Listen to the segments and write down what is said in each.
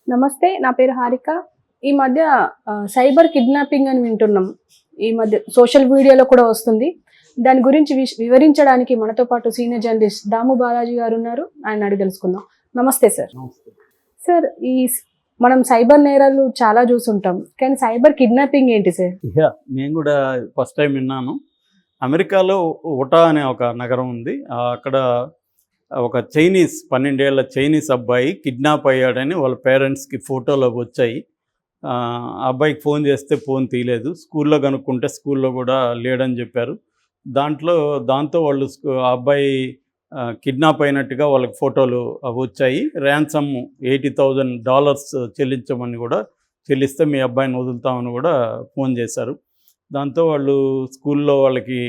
నమస్తే. నా పేరు హారిక. ఈ మధ్య సైబర్ కిడ్నాపింగ్ అని వింటున్నాం. ఈ మధ్య సోషల్ మీడియాలో కూడా వస్తుంది. దాని గురించి వివరించడానికి మనతో పాటు సీనియర్ జర్నలిస్ట్ దాము బాలాజీ గారున్నారు. ఆయన్ని అడిగి తెలుసుకుందాం. నమస్తే సార్. నమస్తే. సార్, మనం సైబర్ నేరాలు చాలా చూసుంటాం. కానీ సైబర్ కిడ్నాపింగ్ ఏంటి సార్? నేను కూడా ఫస్ట్ టైం విన్నాను. అమెరికాలో ఉటా అనే ఒక నగరం ఉంది. అక్కడ ఒక 12 ఏళ్ల చైనీస్ అబ్బాయి కిడ్నాప్ అయ్యాడని వాళ్ళ పేరెంట్స్కి ఫోటోలు వచ్చాయి. ఆ అబ్బాయికి ఫోన్ చేస్తే ఫోన్ తీయలేదు. స్కూల్లో కనుక్కుంటే స్కూల్లో కూడా లేడని చెప్పారు. దాంతో వాళ్ళు ఆ అబ్బాయి కిడ్నాప్ అయినట్టుగా వాళ్ళకి ఫోటోలు వచ్చాయి. ర్యాన్సమ్ $80,000 చెల్లించమని కూడా, చెల్లిస్తే మీ అబ్బాయిని వదులుతామని కూడా ఫోన్ చేశారు. దాంతో వాళ్ళు స్కూల్లో వాళ్ళకి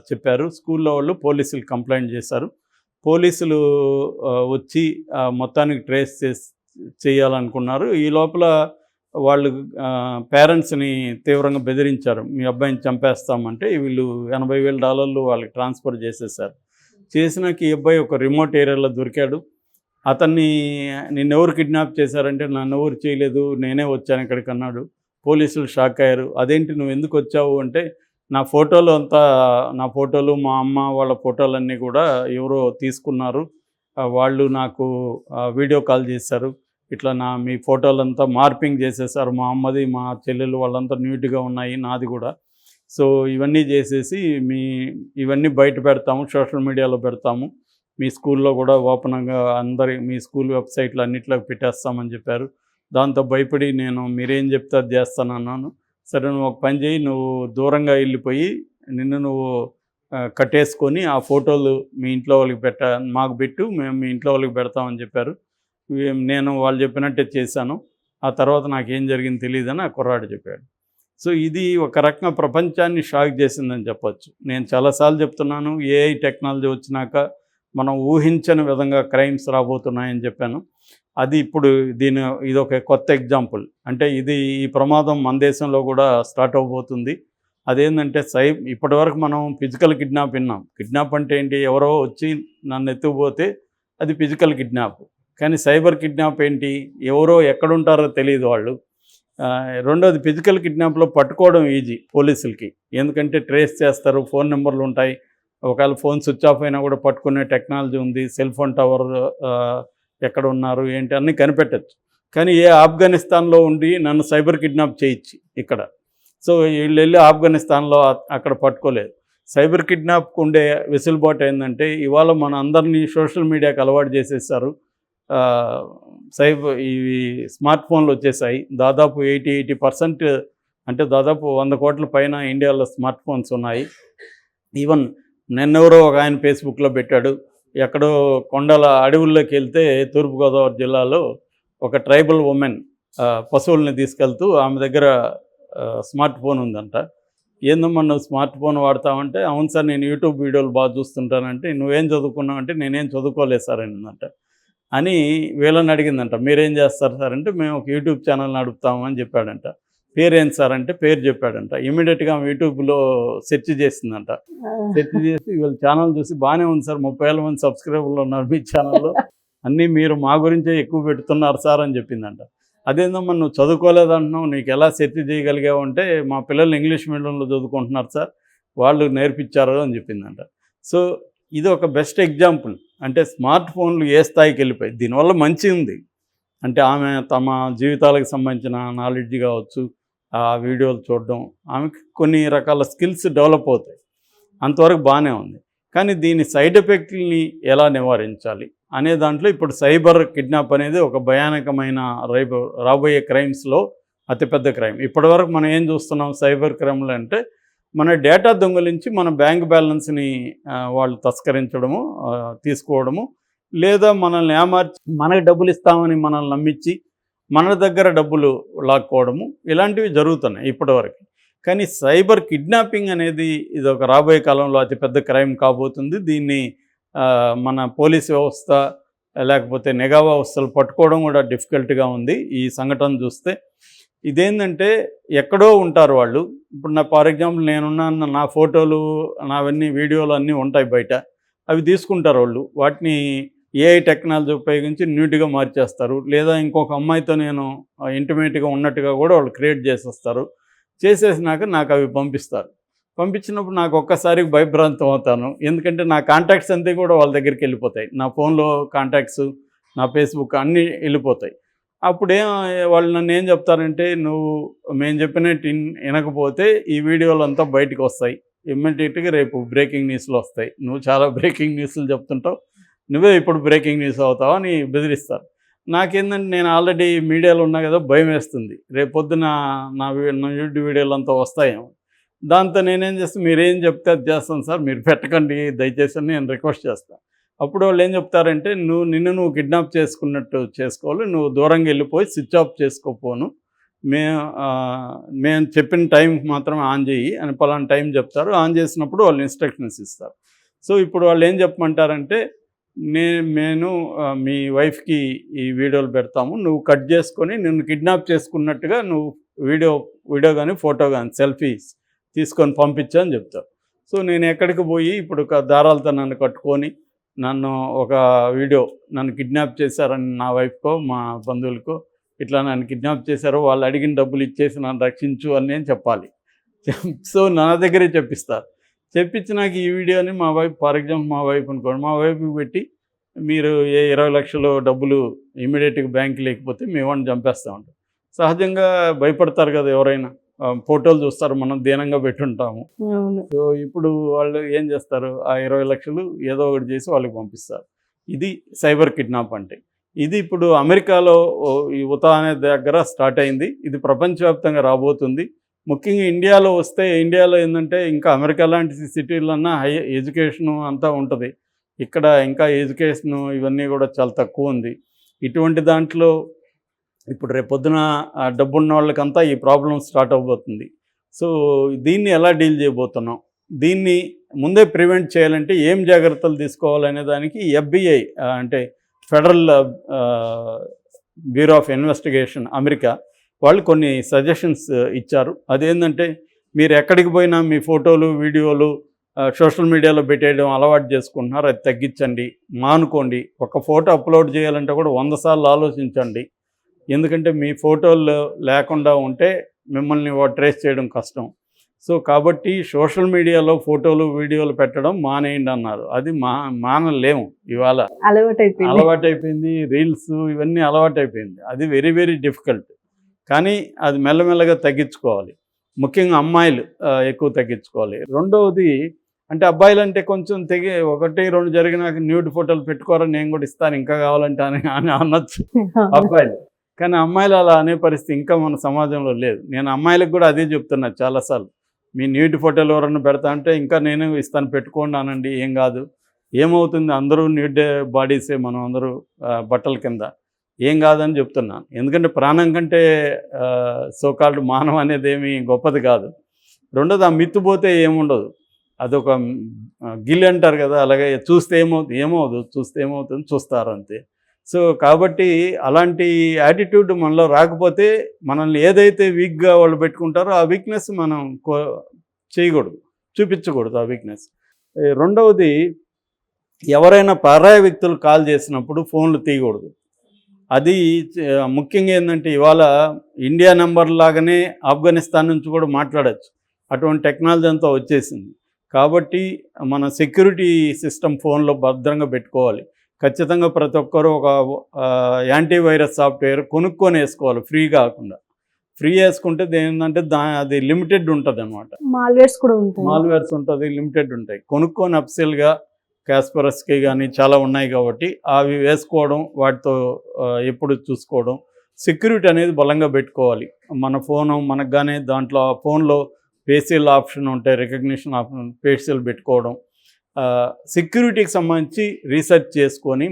చెప్పారు. స్కూల్లో వాళ్ళు పోలీసులు కంప్లైంట్ చేశారు. పోలీసులు వచ్చి మొత్తానికి ట్రేస్ చేయాలనుకున్నారు. ఈ లోపల వాళ్ళు పేరెంట్స్ని తీవ్రంగా బెదిరించారు. మీ అబ్బాయిని చంపేస్తామంటే వీళ్ళు $80,000 వాళ్ళకి ట్రాన్స్ఫర్ చేసేసారు. చేసినాక ఈ అబ్బాయి ఒక రిమోట్ ఏరియాలో దొరికాడు. అతన్ని నిన్నెవరు కిడ్నాప్ చేశారంటే నన్ను ఎవరు చేయలేదు, నేనే వచ్చాను ఇక్కడికి అన్నాడు. పోలీసులు షాక్ అయ్యారు. అదేంటి నువ్వు ఎందుకు వచ్చావు అంటే, నా ఫోటోలు మా అమ్మ వాళ్ళ ఫోటోలన్నీ కూడా ఎవరో తీసుకున్నారు. వాళ్ళు నాకు వీడియో కాల్ చేశారు. ఇట్లా మీ ఫోటోలంతా మార్పింగ్ చేసేసారు. మా అమ్మది, మా చెల్లెలు వాళ్ళంతా నీట్గా ఉన్నాయి, నాది కూడా. సో ఇవన్నీ చేసేసి ఇవన్నీ బయట పెడతాము, సోషల్ మీడియాలో పెడతాము, మీ స్కూల్లో కూడా ఓపెన్గా మీ స్కూల్ వెబ్సైట్లు అన్నిట్లోకి పెట్టేస్తామని చెప్పారు. దాంతో భయపడి నేను మీరేం చెప్తే అది చేస్తానన్నాను. సరే నువ్వు ఒక పని చేయి, నువ్వు దూరంగా వెళ్ళిపోయి నువ్వు కట్టేసుకొని ఆ ఫోటోలు మీ ఇంట్లో వాళ్ళకి మాకు పెట్టు, మేము మీ ఇంట్లో వాళ్ళకి పెడతామని చెప్పారు. నేను వాళ్ళు చెప్పినట్టే చేశాను. ఆ తర్వాత నాకేం జరిగింది తెలియదని ఆ కుర్రాడు చెప్పాడు. సో ఇది ఒక రకంగా ప్రపంచాన్ని షాక్ చేసిందని చెప్పొచ్చు. నేను చాలాసార్లు చెప్తున్నాను, ఏఐ టెక్నాలజీ వచ్చినాక మనం ఊహించని విధంగా క్రైమ్స్ రాబోతున్నాయని చెప్పాను. అది ఇప్పుడు ఇది ఒక కొత్త ఎగ్జాంపుల్. అంటే ఈ ప్రమాదం మన దేశంలో కూడా స్టార్ట్ అవబోతుంది. అదేంటంటే ఇప్పటివరకు మనం ఫిజికల్ కిడ్నాప్ విన్నాం. కిడ్నాప్ అంటే ఏంటి, ఎవరో వచ్చి నన్ను ఎత్తుకుపోతే అది ఫిజికల్ కిడ్నాప్. కానీ సైబర్ కిడ్నాప్ ఏంటి, ఎవరో ఎక్కడుంటారో తెలియదు వాళ్ళు. రెండోది, ఫిజికల్ కిడ్నాప్లో పట్టుకోవడం ఈజీ పోలీసులకి, ఎందుకంటే ట్రేస్ చేస్తారు, ఫోన్ నెంబర్లు ఉంటాయి. ఒకవేళ ఫోన్ స్విచ్ ఆఫ్ అయినా కూడా పట్టుకునే టెక్నాలజీ ఉంది. సెల్ ఫోన్ టవర్ ఎక్కడ ఉన్నారు ఏంటి అన్నీ కనిపెట్టచ్చు. కానీ ఆఫ్ఘనిస్తాన్లో ఉండి నన్ను సైబర్ కిడ్నాప్ చేయొచ్చు ఇక్కడ. సో వీళ్ళు వెళ్ళి ఆఫ్ఘనిస్తాన్లో అక్కడ పట్టుకోలేదు. సైబర్ కిడ్నాప్కు ఉండే వెసులుబాటు ఏంటంటే, ఇవాళ మన అందరినీ సోషల్ మీడియాకి అలవాటు చేసేసారు. ఇవి స్మార్ట్ ఫోన్లు వచ్చేసాయి. దాదాపు 80% అంటే దాదాపు 100 కోట్ల పైన ఇండియాలో స్మార్ట్ ఫోన్స్ ఉన్నాయి. ఈవెన్ నిన్నెవరో ఒక ఆయన ఫేస్బుక్లో పెట్టాడు, ఎక్కడో కొండల అడవుల్లోకి వెళ్తే తూర్పుగోదావరి జిల్లాలో ఒక ట్రైబల్ ఉమెన్ పశువుల్ని తీసుకెళ్తూ ఆమె దగ్గర స్మార్ట్ ఫోన్ ఉందంట. ఏందమ్మా నువ్వు స్మార్ట్ ఫోన్ వాడతావంటే, అవును సార్ నేను యూట్యూబ్ వీడియోలు బాగా చూస్తుంటానంటే, నువ్వేం చదువుకున్నావు అంటే, నేనేం చదువుకోలేదు సార్ అనిందంట. అని వీళ్ళని అడిగిందంట, మీరేం చేస్తారు సార్ అంటే, మేము ఒక యూట్యూబ్ ఛానల్ నడుపుతాము అని చెప్పాడంట. పేరేంటి సార్ అంటే పేరు చెప్పాడంట. ఇమీడియట్గా యూట్యూబ్లో సెర్చ్ చేసిందంట. సెర్చ్ చేసి వీళ్ళ ఛానల్ చూసి, బాగానే ఉంది సార్, 30,000 మంది సబ్స్క్రైబర్లు ఉన్నారు మీ ఛానల్లో, అన్నీ మీరు మా గురించే ఎక్కువ పెడుతున్నారు సార్ అని చెప్పిందంట. అదేందమ్మా నువ్వు చదువుకోలేదంటున్నావు, నీకు ఎలా సెర్చ్ చేయగలిగావు అంటే, మా పిల్లలు ఇంగ్లీష్ మీడియంలో చదువుకుంటున్నారు సార్, వాళ్ళు నేర్పించారు అని చెప్పిందంట. సో ఇది ఒక బెస్ట్ ఎగ్జాంపుల్. అంటే స్మార్ట్ ఫోన్లు ఏ స్థాయికి వెళ్ళిపోయి, దీనివల్ల మంచి ఉంది. అంటే ఆమె తమ జీవితాలకు సంబంధించిన నాలెడ్జ్ కావచ్చు, ఆ వీడియోలు చూడడం, ఆమెకి కొన్ని రకాల స్కిల్స్ డెవలప్ అవుతాయి, అంతవరకు బాగానే ఉంది. కానీ దీని సైడ్ ఎఫెక్ట్ని ఎలా నివారించాలి అనే దాంట్లో ఇప్పుడు సైబర్ కిడ్నాప్ అనేది ఒక భయానకమైన రాబోయే క్రైమ్స్లో అతిపెద్ద క్రైమ్. ఇప్పటివరకు మనం ఏం చూస్తున్నాం సైబర్ క్రైమ్లు అంటే, మన డేటా దొంగలించి మన బ్యాంక్ బ్యాలెన్స్ని వాళ్ళు తస్కరించడము, తీసుకోవడము, లేదా మనల్ని ఏమార్చి మనకి డబ్బులు ఇస్తామని మనల్ని నమ్మించి మన దగ్గర డబ్బులు లాక్కోవడము, ఇలాంటివి జరుగుతున్నాయి ఇప్పటివరకు. కానీ సైబర్ కిడ్నాపింగ్ అనేది ఇది ఒక రాబోయే కాలంలో అతిపెద్ద క్రైమ్ కాబోతుంది. దీన్ని మన పోలీస్ వ్యవస్థ లేకపోతే నిఘా వ్యవస్థలు పట్టుకోవడం కూడా డిఫికల్ట్గా ఉంది ఈ సంఘటన చూస్తే. ఇదేంటంటే ఎక్కడో ఉంటారు వాళ్ళు. ఇప్పుడు ఫర్ ఎగ్జాంపుల్ నేనున్నాను, నా ఫోటోలు నావన్నీ వీడియోలు అన్నీ ఉంటాయి బయట, అవి తీసుకుంటారు వాళ్ళు. వాటిని ఏఐ టెక్నాలజీ ఉపయోగించి న్యూట్గా మార్చేస్తారు. లేదా ఇంకొక అమ్మాయితో నేను ఇంటిమేట్గా ఉన్నట్టుగా కూడా వాళ్ళు క్రియేట్ చేసేస్తారు. చేసేసినాక నాకు అవి పంపిస్తారు. పంపించినప్పుడు నాకు ఒక్కసారికి భయభ్రాంతం అవుతాను. ఎందుకంటే నా కాంటాక్ట్స్ అంతా కూడా వాళ్ళ దగ్గరికి వెళ్ళిపోతాయి. నా ఫోన్లో కాంటాక్ట్స్, నా ఫేస్బుక్ అన్నీ వెళ్ళిపోతాయి. అప్పుడేం వాళ్ళు నన్ను ఏం చెప్తారంటే, నువ్వు మేము చెప్పినట్టు వినకపోతే ఈ వీడియోలంతా బయటకు వస్తాయి, ఇమ్మీడియట్గా రేపు బ్రేకింగ్ న్యూస్లో వస్తాయి, నువ్వు చాలా బ్రేకింగ్ న్యూస్లు చెప్తుంటావు, నువ్వే ఇప్పుడు బ్రేకింగ్ న్యూస్ అవుతావు అని బెదిరిస్తారు. నాకేందంటే నేను ఆల్రెడీ మీడియాలో ఉన్నా కదా, భయం వేస్తుంది. రేపు పొద్దున నా యూట్యూబ్ వీడియోలు అంతా వస్తాయేమో. దాంతో నేనేం చేస్తాను, మీరేం చెప్తే అది చేస్తాను సార్, మీరు పెట్టకండి దయచేసి అని నేను రిక్వెస్ట్ చేస్తాను. అప్పుడు వాళ్ళు ఏం చెప్తారంటే, నిన్ను కిడ్నాప్ చేసుకున్నట్టు చేసుకోవాలి, నువ్వు దూరంగా వెళ్ళిపోయి స్విచ్ ఆఫ్ చేసుకోపోను, మేము చెప్పిన టైంకి మాత్రమే ఆన్ చేయి అని పలానా టైం చెప్తారు. ఆన్ చేసినప్పుడు వాళ్ళు ఇన్స్ట్రక్షన్స్ ఇస్తారు. సో ఇప్పుడు వాళ్ళు ఏం చెప్పమంటారంటే, నేను మీ వైఫ్కి ఈ వీడియోలు పెడతాము, నువ్వు కట్ చేసుకొని నిన్ను కిడ్నాప్ చేసుకున్నట్టుగా నువ్వు వీడియో కానీ ఫోటో కానీ సెల్ఫీస్ తీసుకొని పంపించు అని చెప్తారు. సో నేను ఎక్కడికి పోయి ఇప్పుడు ఒక దారాలతో నన్ను కట్టుకొని ఒక వీడియో నన్ను కిడ్నాప్ చేశారని నా వైఫ్కో మా బంధువులకో ఇట్లా నన్ను కిడ్నాప్ చేశారో, వాళ్ళు అడిగిన డబ్బులు ఇచ్చేసి నన్ను రక్షించు అని నేను చెప్పాలి. సో నా దగ్గరే చెప్పిస్తారు. చెప్పించినాక ఈ వీడియోని మా వైఫ్, ఫర్ ఎగ్జాంపుల్ మా వైఫ్ అనుకోండి, మా వైఫ్కి పెట్టి, మీరు 20 లక్షలు డబ్బులు ఇమీడియట్గా బ్యాంక్ లేకపోతే మేము చంపేస్తూ ఉంటాం. సహజంగా భయపడతారు కదా ఎవరైనా, ఫోటోలు చూస్తారు, మనం దీనంగా పెట్టుంటాము. సో ఇప్పుడు వాళ్ళు ఏం చేస్తారు, ఆ 20 లక్షలు ఏదో ఒకటి చేసి వాళ్ళకి పంపిస్తారు. ఇది సైబర్ కిడ్నాప్ అంటే. ఇది ఇప్పుడు అమెరికాలో ఈ ఉతా అనే దగ్గర స్టార్ట్ అయింది. ఇది ప్రపంచవ్యాప్తంగా రాబోతుంది. ముఖ్యంగా ఇండియాలో వస్తే, ఇండియాలో ఏంటంటే ఇంకా అమెరికా లాంటి సిటీలన్నా హై ఎడ్యుకేషను అంతా ఉంటుంది. ఇక్కడ ఇంకా ఎడ్యుకేషను ఇవన్నీ కూడా చాలా తక్కువ ఉంది. ఇటువంటి దాంట్లో ఇప్పుడు రేపొద్దున డబ్బున్న వాళ్ళకంతా ఈ ప్రాబ్లం స్టార్ట్ అవబోతుంది. సో దీన్ని ఎలా డీల్ చేయబోతున్నాం, దీన్ని ముందే ప్రివెంట్ చేయాలంటే ఏం జాగ్రత్తలు తీసుకోవాలనే దానికి FBI అంటే federal bureau of investigation America వాళ్ళు కొన్ని సజెషన్స్ ఇచ్చారు. అదేంటంటే, మీరు ఎక్కడికి పోయినా మీ ఫోటోలు వీడియోలు సోషల్ మీడియాలో పెట్టేయడం అలవాటు చేసుకుంటున్నారు, అది తగ్గించండి, మానుకోండి. ఒక ఫోటో అప్లోడ్ చేయాలంటే కూడా 100 సార్లు ఆలోచించండి. ఎందుకంటే మీ ఫోటోలు లేకుండా ఉంటే మిమ్మల్ని ట్రేస్ చేయడం కష్టం. సో కాబట్టి సోషల్ మీడియాలో ఫోటోలు వీడియోలు పెట్టడం మానేయండి అన్నారు. అది మానలేము, ఇవాళ అలవాటైపోయింది. రీల్స్ ఇవన్నీ అలవాటైపోయింది. అది వెరీ వెరీ డిఫికల్ట్. కానీ అది మెల్లమెల్లగా తగ్గించుకోవాలి. ముఖ్యంగా అమ్మాయిలు ఎక్కువ తగ్గించుకోవాలి. రెండవది అంటే, అబ్బాయిలు అంటే కొంచెం 1, 2 జరిగినాక న్యూడ్ ఫోటోలు పెట్టుకోరని నేను కూడా ఇస్తాను, ఇంకా కావాలంటే అని అనొచ్చు అబ్బాయిలు. కానీ అమ్మాయిలు అలా అనే పరిస్థితి ఇంకా మన సమాజంలో లేదు. నేను అమ్మాయిలకు కూడా అదే చెప్తున్నా చాలాసార్లు, మీ న్యూడ్ ఫోటోలు ఎవరన్నా పెడతా అంటే ఇంకా నేను ఇస్తాను, పెట్టుకోండి అనండి, ఏం కాదు, ఏమవుతుంది, అందరూ న్యూడ్ బాడీసే, మనం అందరూ బట్టల కింద, ఏం కాదని చెప్తున్నాను. ఎందుకంటే ప్రాణం కంటే సోకాల్డ్ మానవం అనేది ఏమీ గొప్పది కాదు. రెండోది, ఆ మిత్తు పోతే ఏముండదు, అదొక గిల్ అంటారు కదా, అలాగే చూస్తే ఏమవుతుంది చూస్తే ఏమవుతుంది, చూస్తారు అంతే. సో కాబట్టి అలాంటి యాటిట్యూడ్ మనలో రాకపోతే, మనల్ని ఏదైతే వీక్గా వాళ్ళు పెట్టుకుంటారో ఆ వీక్నెస్ మనం చేయకూడదు, చూపించకూడదు ఆ వీక్నెస్. రెండవది, ఎవరైనా పరాయి వ్యక్తులు కాల్ చేసినప్పుడు ఫోన్లు తీయకూడదు. అది ముఖ్యంగా ఏంటంటే, ఇవాళ ఇండియా నెంబర్ లాగానే ఆఫ్ఘనిస్తాన్ నుంచి కూడా మాట్లాడచ్చు, అటువంటి టెక్నాలజీ అంతా వచ్చేసింది. కాబట్టి మన సెక్యూరిటీ సిస్టమ్ ఫోన్లో భద్రంగా పెట్టుకోవాలి. ఖచ్చితంగా ప్రతి ఒక్కరూ ఒక యాంటీవైరస్ సాఫ్ట్వేర్ కొనుక్కొని వేసుకోవాలి, ఫ్రీ కాకుండా. ఫ్రీ వేసుకుంటే ఏంటంటే అది లిమిటెడ్ ఉంటుంది అనమాట. మాల్వేర్స్ ఉంటుంది, లిమిటెడ్ ఉంటాయి. కొనుక్కొని అఫ్సెల్గా కాస్పరస్కి కానీ చాలా ఉన్నాయి కాబట్టి అవి వేసుకోవడం, వాటితో ఎప్పుడు చూసుకోవడం, సెక్యూరిటీ అనేది బలంగా పెట్టుకోవాలి. మన ఫోను మనకు కానీ దాంట్లో ఫోన్లో ఫేషియల్ ఆప్షన్ ఉంటాయి, రికగ్నిషన్ ఆప్షన్, ఫేషియల్ పెట్టుకోవడం. సెక్యూరిటీకి సంబంధించి రీసెర్చ్ చేసుకొని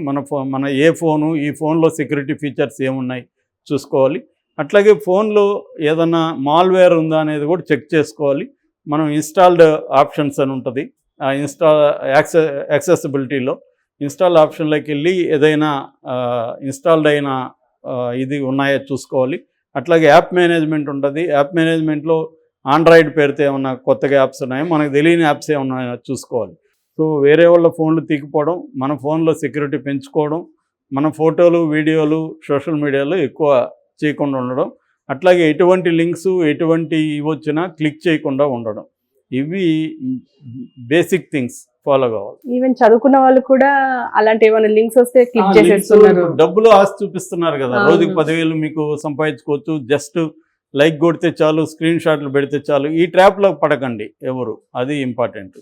మన ఈ ఫోన్లో సెక్యూరిటీ ఫీచర్స్ ఏమున్నాయి చూసుకోవాలి. అట్లాగే ఫోన్లో ఏదైనా మాల్వేర్ ఉందా అనేది కూడా చెక్ చేసుకోవాలి. మనం ఇన్స్టాల్డ్ ఆప్షన్స్ అని ఉంటుంది, యాక్సెసిబిలిటీలో ఇన్స్టాల్ ఆప్షన్లోకి వెళ్ళి ఏదైనా ఇన్స్టాల్డ్ అయిన ఇది ఉన్నాయో చూసుకోవాలి. అట్లాగే యాప్ మేనేజ్మెంట్ ఉంటుంది, యాప్ మేనేజ్మెంట్లో ఆండ్రాయిడ్ పేరుతో ఏమన్నా కొత్తగా యాప్స్ ఉన్నాయో, మనకు తెలియని యాప్స్ ఏమన్నాయో చూసుకోవాలి. సో వేరే వాళ్ళ ఫోన్లు తీకపోవడం, మన ఫోన్లో సెక్యూరిటీ పెంచుకోవడం, మన ఫోటోలు వీడియోలు సోషల్ మీడియాలో ఎక్కువ చేయకుండా ఉండడం, అట్లాగే ఎటువంటి లింక్స్ ఎటువంటి ఇవి వచ్చినా క్లిక్ చేయకుండా ఉండడం, ఇవి బేసిక్ థింగ్స్ ఫాలో కావాలి. ఈవెన్ చదువుకున్న వాళ్ళు కూడా అలాంటి ఏమైనా లింక్స్ వస్తే క్లిక్ లింక్స్ చేసేస్తున్నారు. డబ్బులు ఆశ చూపిస్తున్నారు కదా, అవును. రోజుకి 10,000 మీకు సంపాదించుకోవచ్చు, జస్ట్ లైక్ కొడితే చాలు, స్క్రీన్ షాట్లు పెడితే చాలు. ఈ ట్రాప్లో పడకండి ఎవరు, అది ఇంపార్టెంట్.